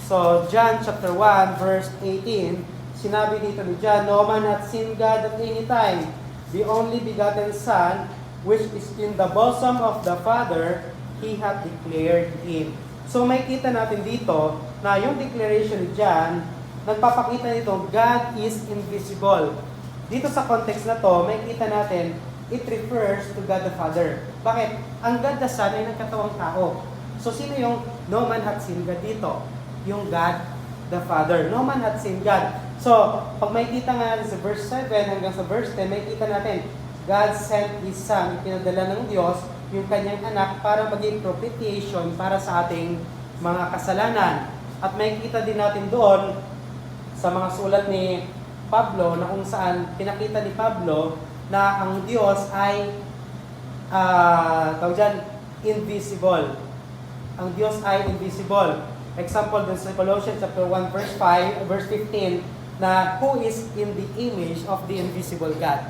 So, John chapter 1 verse 18, sinabi dito ni John, no man hath seen God at any time, the only begotten Son, which is in the bosom of the Father, He hath declared Him. So may kita natin dito na yung declaration ni John, nagpapakita nito, God is invisible. Dito sa context na to, may kita natin, it refers to God the Father. Bakit? Ang God the Son ay nagkatawang tao. So sino yung no man hath seen God dito? Yung God the Father. No man hath seen God. So, pag may kita nga natin sa verse 7 hanggang sa verse 10, may kita natin, God sent His Son, pinadala ng Diyos, yung kanyang anak para maging propitiation para sa ating mga kasalanan. At may kita din natin doon sa mga sulat ni Pablo na kung saan pinakita ni Pablo na ang Diyos ay invisible. Ang Diyos ay invisible. Example dun sa Colossians chapter 1 verse 15 na who is in the image of the invisible God.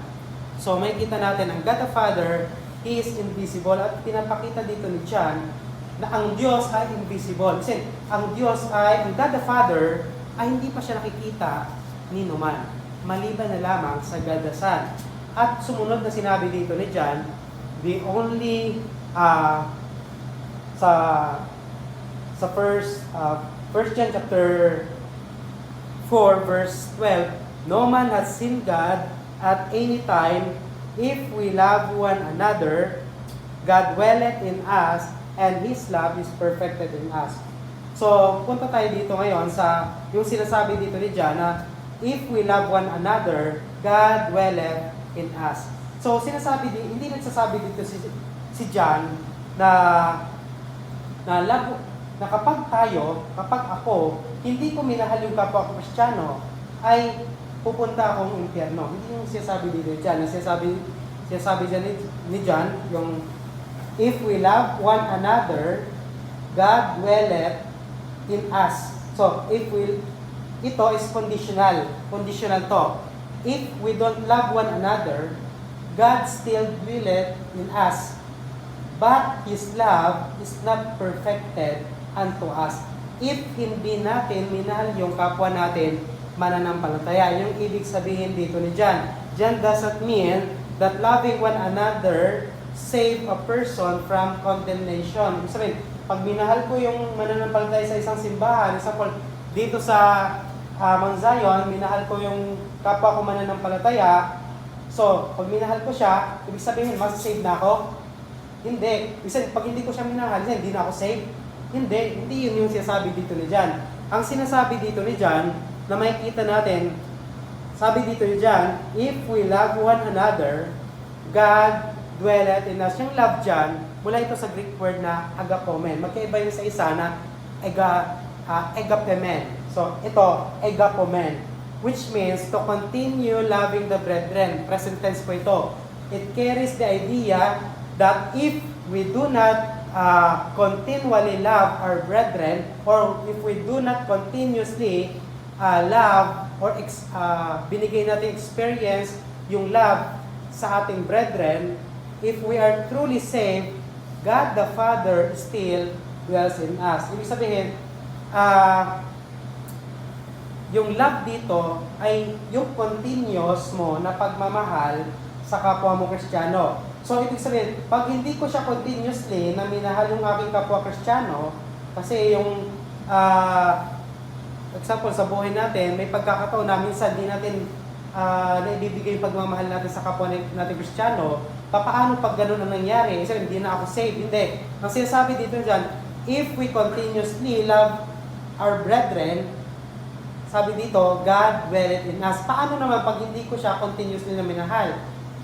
So may kita natin ang God the Father, He is invisible, at pinapakita dito ni John na ang Diyos ay invisible. Kasi ang God the Father ay hindi pa siya nakikita ni numan, maliban na lamang sa God the Son. At sumunod na sinabi dito ni John, the only sa first John chapter 4 verse 12, no man hath seen God at any time. If we love one another, God dwelleth in us, and His love is perfected in us. So, punta tayo dito ngayon sa yung sinasabi dito ni John na if we love one another, God dwelleth in us. So, hindi nagsasabi dito si John na kapag ako, hindi ko minahal yung kapwa ko Kristiyano, ay pupunta akong impyerno. Hindi yung sinasabi dito ni John. Sinasabi dyan ni John, yung if we love one another, God dwelleth in us. So, ito is conditional. Conditional to. If we don't love one another, God still dwelleth in us. But His love is not perfected unto us. If hindi natin minahal yung kapwa natin, mananampalataya. Yung ibig sabihin dito ni John. John doesn't mean that loving one another save a person from condemnation. Ibig sabihin, pag minahal ko yung mananampalataya sa isang simbahan, example, dito sa Mount Zion, minahal ko yung kapwa ko mananampalataya, so, pag minahal ko siya, ibig sabihin, mas-save na ako? Hindi. Minsan, pag hindi ko siya minahal, hindi na ako safe. Hindi yun yung sinasabi dito ni John. Ang sinasabi dito ni John, na makikita natin, sabi dito ni John, if we love one another, God dwelleth in us. Yung love dyan, mula ito sa Greek word na agapomen. Magkaiba yun sa isa na agapemen. So, ito, agapomen, which means to continue loving the brethren. Present tense po ito. It carries the idea that if we do not continually love our brethren, or if we do not continuously love, or binigay natin experience yung love sa ating brethren, if we are truly saved, God the Father still dwells in us. Ibig sabihin, yung love dito ay yung continuous mo na pagmamahal sa kapwa mo Kristiyano. So, ibig sabihin, pag hindi ko siya continuously na minahal yung aking kapwa Kristiyano, kasi yung, example, sa buhay natin, may pagkakataon na minsan di natin naibibigay yung pagmamahal natin sa kapwa natin Kristiyano, paano pag ganun ang nangyari? Kasi hindi na ako saved. Hindi. Ang sinasabi dito dyan, if we continuously love our brethren, sabi dito, God dwelleth in us. Paano naman pag hindi ko siya continuously na minahal?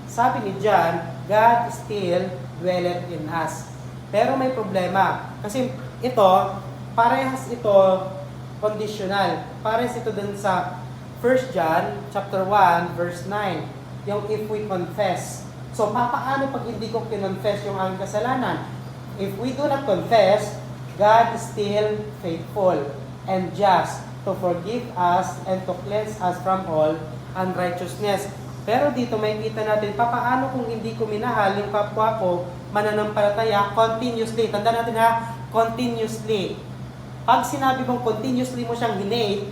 Sabi ni John, God still dwelleth in us. Pero may problema. Kasi ito, parehas ito conditional. Parehas ito dun sa 1 John chapter 1 verse 9. Yung if we confess. So, paano pag hindi ko kinonfess yung aking kasalanan? If we do not confess, God is still faithful and just to forgive us and to cleanse us from all unrighteousness. Pero dito may kita natin, paano kung hindi ko minahal yung kapwa ko, mananampalataya, continuously. Tanda natin ha, continuously. Pag sinabi mong continuously mo siyang hinate,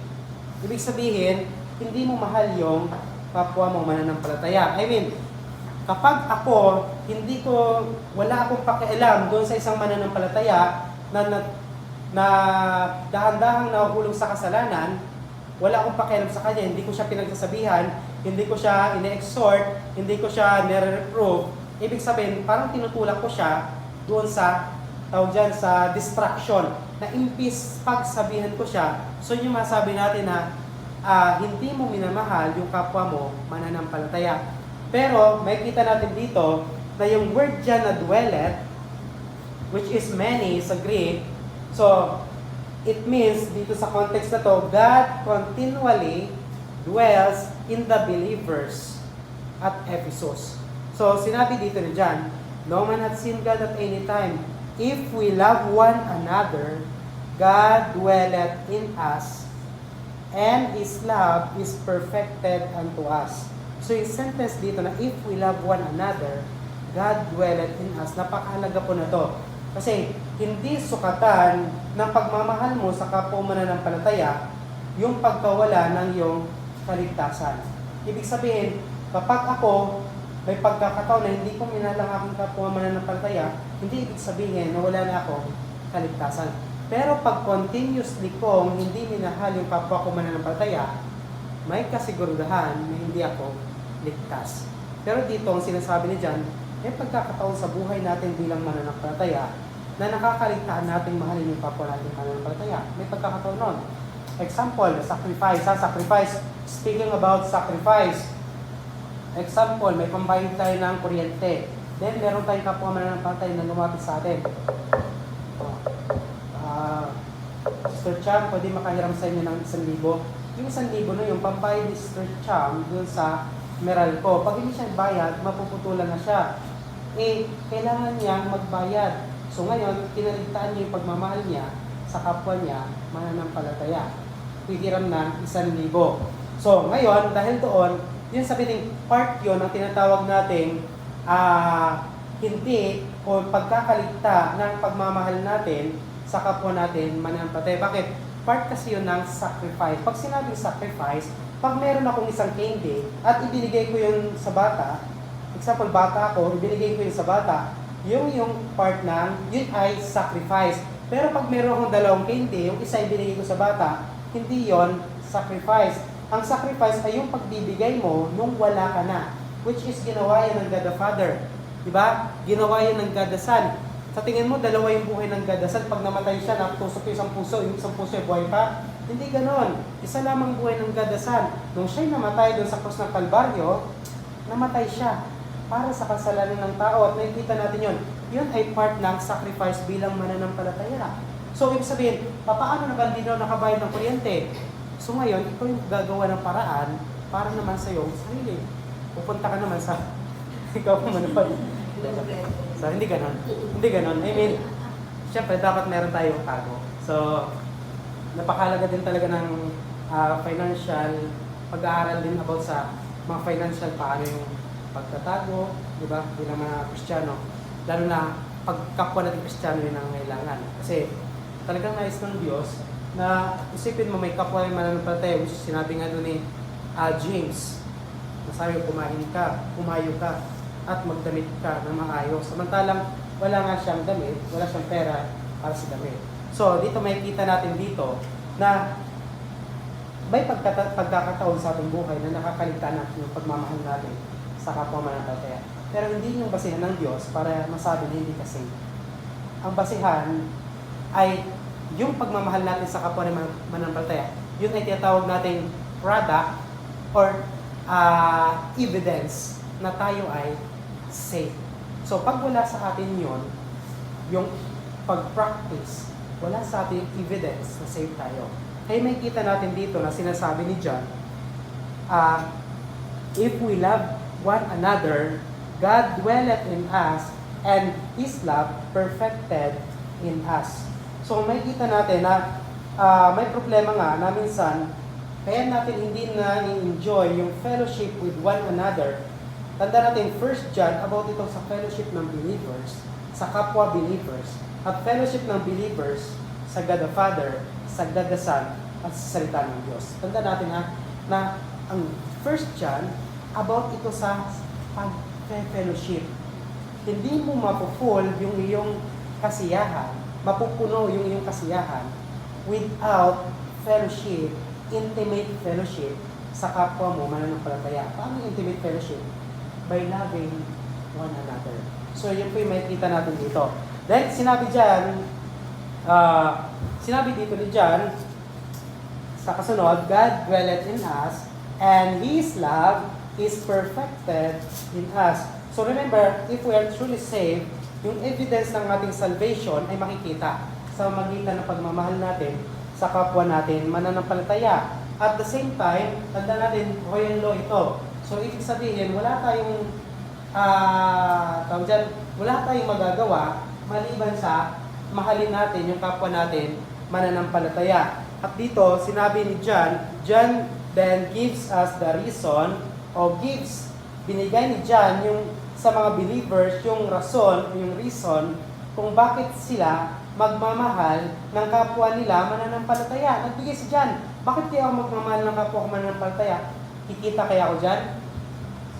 ibig sabihin, hindi mo mahal yung kapwa mo mananampalataya. I mean, kapag ako, wala akong pakialam doon sa isang mananampalataya na dahan-dahang nahuhulog sa kasalanan, wala akong pakialam sa kanya, hindi ko siya pinagsasabihan, hindi ko siya ine-exhort, hindi ko siya nire-reprove, ibig sabihin, parang tinutulak ko siya doon sa, sa distraction, na impis pagsabihan ko siya. So yung masabi natin na hindi mo minamahal yung kapwa mo mananampalataya. Pero may kita natin dito na yung word dyan na dwelleth, which is many sa Greek, so it means dito sa context na to, God continually dwells in the believers at Ephesus. So sinabi dito ni John, no man hath seen God at any time. If we love one another, God dwelleth in us, and His love is perfected unto us. So yung sentence dito na if we love one another, God dwelleth in us. Napakahalaga po na to. Kasi hindi sukatan ng pagmamahal mo sa kapwa mo mananampalataya yung pagkawala ng iyong kaligtasan. Ibig sabihin, kapag ako may pagkakataon na hindi ko minahal ang aking kapwa mananampalataya, hindi ibig sabihin na wala na akong kaligtasan. Pero pag continuously kong hindi minahal yung kapwa ko mananampalataya, may kasiguraduhan na hindi ako ligtas. Pero dito, ang sinasabi ni John, may pagkakataon sa buhay natin bilang mananampalataya na nakakaligtaan nating mahalin yung kapwa natin mananampalataya. May pagkakataon nun. Example, sacrifice. Sacrifice. Speaking about sacrifice. Example, may pambayad tayo ng kuryente. Then, meron tayong kapwa mananampalataya na lumapit sa atin. Sister Cham, pwede makahiram sa inyo ng 1,000. Yung 1,000 na yung pambayad ni Sister Cham dun sa Meralco. Pag hindi siya bayad, mapuputulan na siya. Kailangan niyang magbayad. So ngayon, kinaligtaan niya yung pagmamahal niya sa kapwa niya, mananampalataya. Hihiram ng 1,000. So ngayon, dahil doon, yun sabihin, part yun ang tinatawag nating hindi o pagkakaligta ng pagmamahal natin sa kapwa natin mananampalataya. Bakit? Part kasi yun ng sacrifice. Pag sinabing sacrifice, pag meron akong isang candy at ibinigay ko yun sa bata, example, bata ako, ibinigay ko yun sa bata, yung part ng, yun ay sacrifice. Pero pag meron akong 2 candy, yung isa ibinigay ko sa bata, hindi yon sacrifice. Ang sacrifice ay yung pagbibigay mo nung wala ka na, which is ginawa yan ng God the Father. Diba? Ginawa yun ng God the Son. Sa tingin mo, dalawa yung buhay ng God the Son. Pag namatay siya, natusok yung isang puso ay buhay pa. Hindi ganon. Isa lamang buhay ng God the Son. Nung siya'y namatay doon sa krus ng Kalbaryo, namatay siya para sa kasalanan ng tao. At nakikita natin yun. Yun ay part ng sacrifice bilang mananampalataya. So, ibig sabihin, paano naman din daw nakabayad ng kuryente? So ngayon, ikaw yung gagawa ng paraan para naman sa iyong sarili. Pupunta ka naman sa ikaw kung manupad. So, hindi ganon. Hindi ganon. I mean, syempre, dapat meron tayong tago. So, napakalaga din talaga ng financial, pag-aaral din about sa mga financial, paano yung pagtatago, di ba? Bilang mga Kristiyano. Lalo na, pagkapwa natin Kristiyano yun ang kailangan. Kasi, talagang nais ng Diyos na isipin mo may kapwa yung mananampalataya, which is sinabi nga doon ni James, nasabi kumain ka, kumayo ka, at magdamit ka ng maayos. Samantalang wala nga siyang damit, wala siyang pera para sa damit. So, dito makikita natin dito na may pagkakataon sa ating buhay na nakakaligtaan natin yung pagmamahal natin sa kapwa mananampalataya. Pero hindi yung basihan ng Diyos para masabi na hindi kasi. Ang basihan ay yung pagmamahal natin sa kapwa ng mananampalataya, yun ay tinatawag nating product or evidence na tayo ay safe. So, pag wala sa atin yun, yung pag-practice, wala sa atin evidence na safe tayo. Kaya may kita natin dito na sinasabi ni John, if we love one another, God dwelleth in us, and His love perfected in us. So may kita natin na may problema nga na minsan, kaya natin hindi na enjoy yung fellowship with one another. Tanda natin 1 John about ito sa fellowship ng believers, sa kapwa believers, at fellowship ng believers sa God the Father, sa God the Son, at sa salita ng Diyos. Tanda natin na ang 1 John about ito sa pag-fellowship. Hindi mo mapufull yung iyong kasiyahan, mapupuno yung iyong kasiyahan without fellowship, intimate fellowship sa kapwa mo mananampalataya. Paano intimate fellowship? By loving one another. So yun po yung makikita natin dito. Then sinabi dito ni John sa kasunod, God dwelleth in us, and His love is perfected in us. So remember, if we are truly saved, yung evidence ng ating salvation ay makikita sa magitan ng pagmamahal natin sa kapwa natin mananampalataya. At the same time, tanda natin, royal law ito. So ibig sabihin, wala tayong wala tayong magagawa maliban sa mahalin natin yung kapwa natin mananampalataya. At dito, sinabi ni John then gives us the reason, o binigay ni John yung sa mga believers yung rason, yung reason kung bakit sila magmamahal ng kapwa nila mananampalataya. Nagbigay si John, bakit kaya ako magmamahal ng kapwa ko mananampalataya? Kikita kaya ako dyan?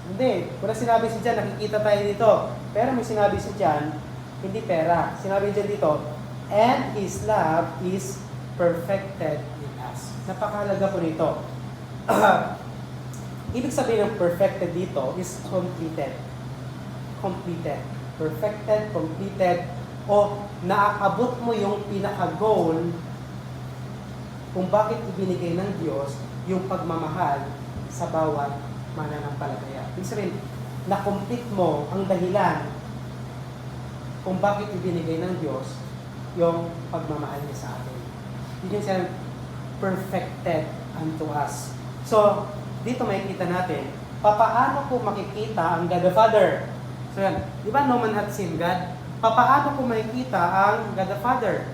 Hindi. Wala sinabi si John, nakikita tayo dito. Pero may sinabi si John, hindi pera. Sinabi dyan dito, and His love is perfected in us. Napakahalaga po nito. Ibig sabihin ng perfected dito is completed. Completed. Perfected, completed, o naaabot mo yung pinaka-goal kung bakit ibinigay ng Diyos yung pagmamahal sa bawat mananampalataya. Ibig sabihin, na-complete mo ang dahilan kung bakit ibinigay ng Diyos yung pagmamahal niya sa atin. Yun yung sinabi, perfected unto us. So, dito makikita natin, papaano ko makikita ang God the Father? So yan, di ba no man hath seen God? Papaano ko makikita ang God the Father?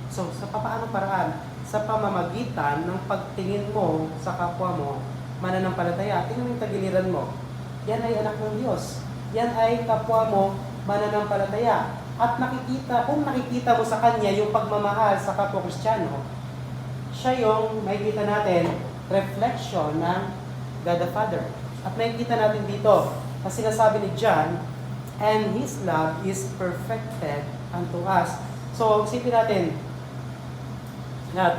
So, sa papaano paraan? Sa pamamagitan ng pagtingin mo sa kapwa mo, mananampalataya. Tingnan mo yung tagiliran mo. Yan ay anak ng Diyos. Yan ay kapwa mo, mananampalataya. At kung nakikita mo sa Kanya yung pagmamahal sa kapwa Kristiyano, siya yung makikita natin reflection ng God the Father. At makikita natin dito, na sinasabi ni John, and His love is perfected unto us. So, isipin natin,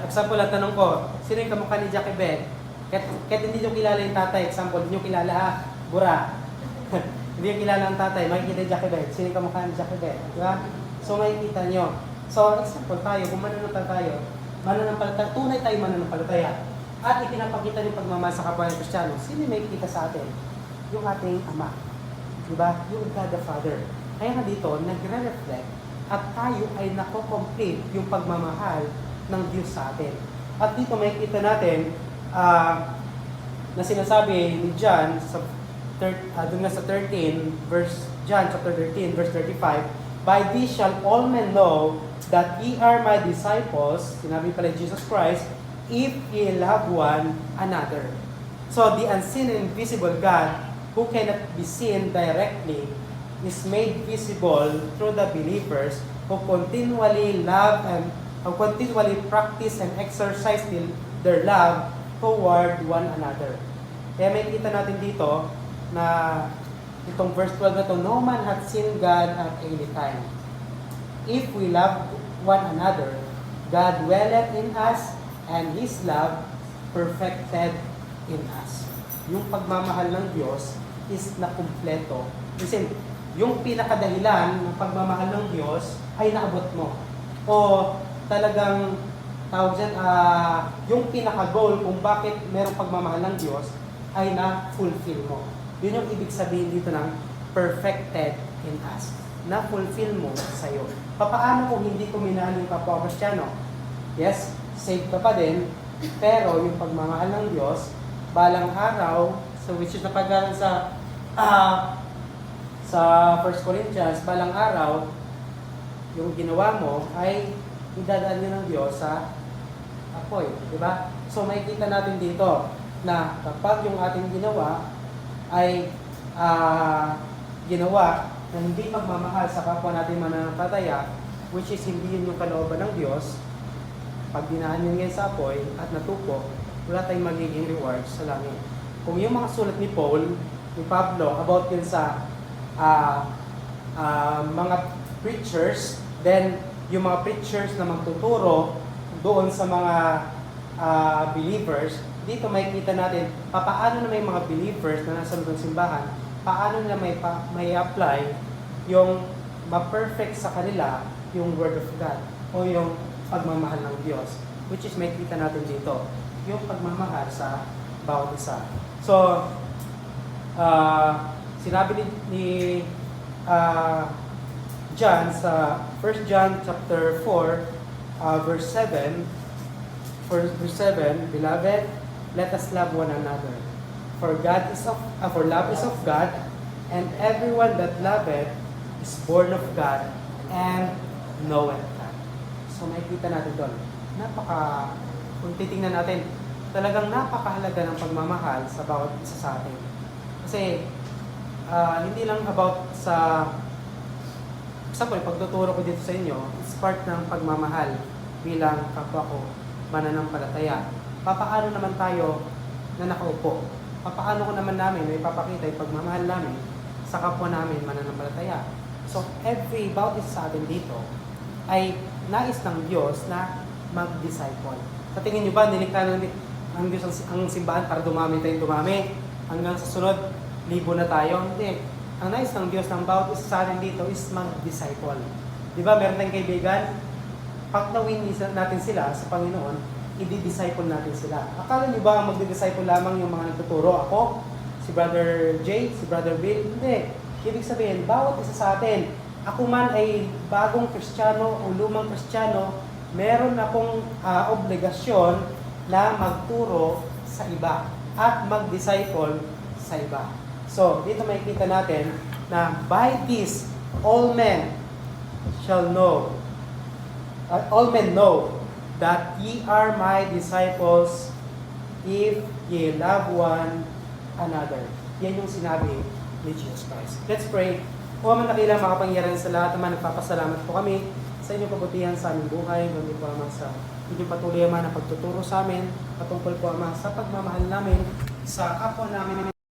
example lang tanong ko, sino yung kamukha ni Jackie Beth? Kahit hindi nyo kilala yung tatay, example, hindi nyo kilala bura. Hindi yung kilala ang tatay, makikita yung Jochebed. Sino yung kamukha ni Jochebed? Di ba? So makikita nyo. So example tayo, kung mananampalataya tayo, tunay tayo mananampalataya. At ipinapakita yung pagmamahal sa kapwa ng Kristiyano. Sino yung makikita sa atin? Yung ating Ama. Di ba? Yung God the Father. Kaya nga dito, nagre-reflect at tayo ay nako-complete yung pagmamahal ng Diyos sa atin. At dito makikita natin na sinasabi ni John doon nga sa 13 verse John chapter 13 verse 35, by this shall all men know that ye are my disciples, sinabi pala Jesus Christ, if ye love one another. So the unseen and invisible God who cannot be seen directly is made visible through the believers who continually love and who continually practice and exercise their love toward one another. Kaya may kita natin dito na itong verse 12 na ito, no man hath seen God at any time. If we love one another, God dwelleth in us, and His love perfected in us. Yung pagmamahal ng Diyos is na kumpleto. Kasi yung pinakadahilan ng pagmamahal ng Diyos ay naabot mo. O talagang tawag dyan, yung pinaka-goal kung bakit merong pagmamahal ng Diyos ay na-fulfill mo. Yun yung ibig sabihin dito ng perfected in us. Na-fulfill mo sa'yo. Paano kung hindi ko minahal yung kapwa Kristiyano? Yes, saved ka pa din, pero yung pagmamahal ng Diyos, balang araw, so which is napag-aral sa 1 Corinthians, balang araw, yung ginawa mo ay idadaan niyo ng Diyos sa apoy. Diba? So makikita natin dito na kapag yung ating ginawa ay ginawa na hindi pagmamahal sa kapwa natin mananampalataya, which is hindi yun yung kalooban ng Diyos, pag dinaan yun ngayon sa apoy at natupo, wala tayong magiging reward sa langit. Kung yung mga sulat ni Paul, ni Pablo, about yun sa mga preachers, then yung mga preachers na magtuturo doon sa mga believers, dito makikita natin paano na may mga believers na nasa loob ng simbahan, paano na may apply yung ma-perfect sa kanila yung Word of God o yung pagmamahal ng Diyos, which is makikita natin dito yung pagmamahal sa bawat isa. So sinabi ni John sa 1 John chapter 4 verse 7, Beloved, let us love one another. For love is of God, and everyone that loveth is born of God and knoweth God. So makikita natin doon, kung titingnan natin, talagang napakahalaga ng pagmamahal sa bawat isa sa atin. Kasi hindi lang about sa pagtuturo ko dito sa inyo, it's part ng pagmamahal bilang kapwa ko mananampalataya. Paano naman tayo na nakaupo? Paano ko naman namin may papakita yung pagmamahal namin sa kapwa namin mananampalataya? So bawat isa sa atin dito ay nais ng Diyos na mag-disciple. Sa tingin nyo ba, nilikha ng Diyos ang simbahan para dumami hanggang sa sunod, libo na tayo? Hindi. Ang nais ng Diyos ng bawat isa sa atin dito is mag-disciple. Di ba, meron tayong kaibigan, pag nawin natin sila sa Panginoon, i-disciple natin sila. Akala niyo ba ang mag-disciple lamang yung mga nagtuturo? Ako, si Brother Jay, si Brother Bill? Hindi. Ibig sabihin, bawat isa sa atin, ako man ay bagong Kristiyano o lumang Kristiyano, meron akong obligasyon na magturo sa iba at mag-disciple sa iba. So, dito makikita natin na by this, all men know that ye are my disciples if ye love one another. Yan yung sinabi ni Jesus Christ. Let's pray. O man nakilang makapangyarihan sa lahat, naman nagpapasalamat po kami sa inyong kabutihan sa aming buhay, kundi po Ama sa inyong patuloy Ama na pagtuturo sa amin, patungkol po Ama sa pagmamahal namin sa kapwa namin